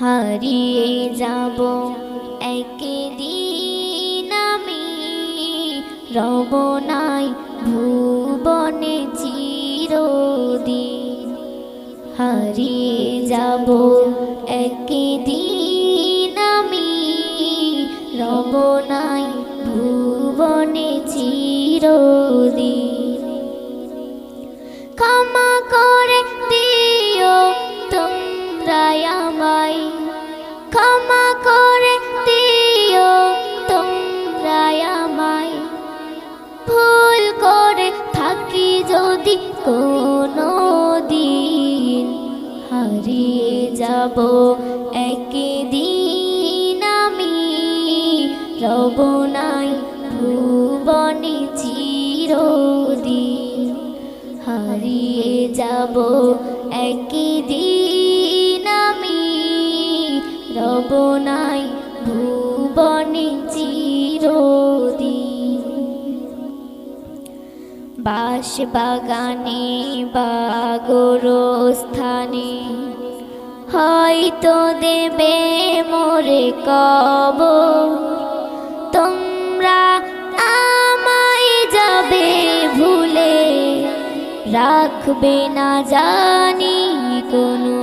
হারিয়ে যাব একদিন আমি, রব নাই ভুবনে চিরদিন। হারিয়ে যাব একদিন আমি, রব নাই ভুবনে চিরদিন। ক্ষমা করে দিও তোমরা আমায়, ক্ষমা করে দিও তোমরা আমায়, ভুল করে থাকি যদি কোনো দিন। হারিয়ে যাব একদিন আমি, রব নাই ভুবনে চিরদিন। হারিয়ে যাব একদিন আমি, রব নাই ভুবনে চিরদিন। বাঁশ বাগানে বা গোরস্থানে হয়তো দেবে মোরে কবর, তোমরা আমায় যাবে ভুলে, রাখবে না জানি কোনো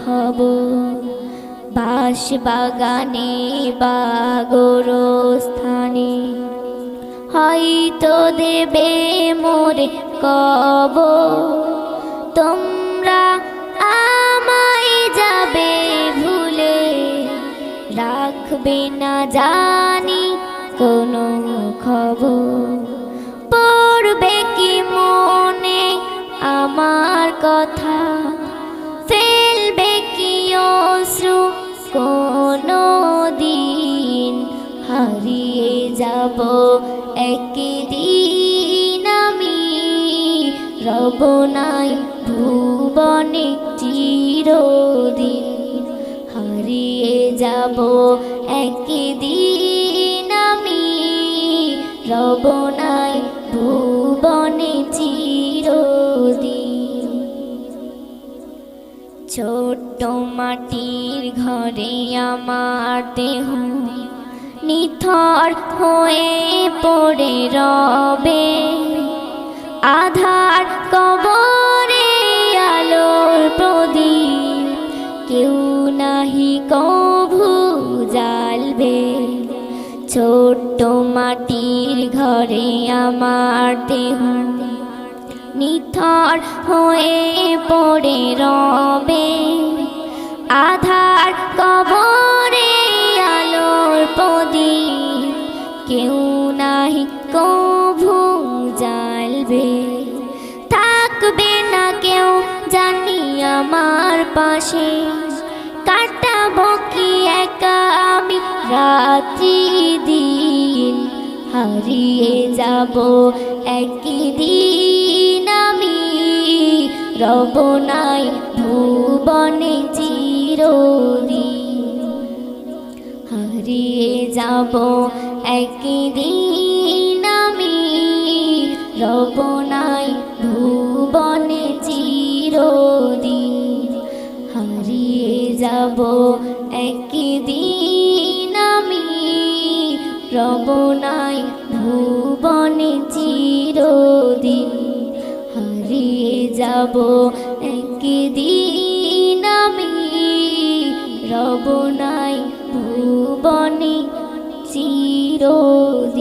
খবর। বাঁশ বাগানে বা গোরস্থানে হয়তো দেবে মোরে কবর, তোমরা আমায় যাবে ভুলে, রাখবে না জানি কোনো খবর। পড়বে কি মনে আমার কথা, ফেলবে কি অশ্রু কোনো দিন। হারিয়ে যাব একদিন আমি, রব নাই ভুবনে চিরদিন। হারিয়ে যাব একদিন আমি, রব নাই ভুবনে চিরদিন। ছোট্ট মাটির ঘরে আমার দেহ নিথর হয়ে পড়ে রবে, আধার কবরে আলোর প্রদীপ কেউ নাহি কভু জ্বালবে। ছোট্ট মাটির ঘরে আমার দেহ নিথর হয়ে পড়ে রবে, আধার কবরে আলোর প্রদীপ কেউ নাহি কভু জ্বালবে। থাকবে না কেউ জানি আমার পাশে, কাটাবো কি একা আমি রাত্রি দিন। হারিয়ে যাব একদিন আমি, রব নাই ভুবনে চিরদিন। হারিয়ে যাব একদিন আমি, রব নাই ভুবনে চিরদিন। হারিয়ে যাব একদিন আমি, রব নাই ভুবনে চিরদিন। হারিয়ে যাব একদিন আমি, রব নাই ভুবনে চিরদিন।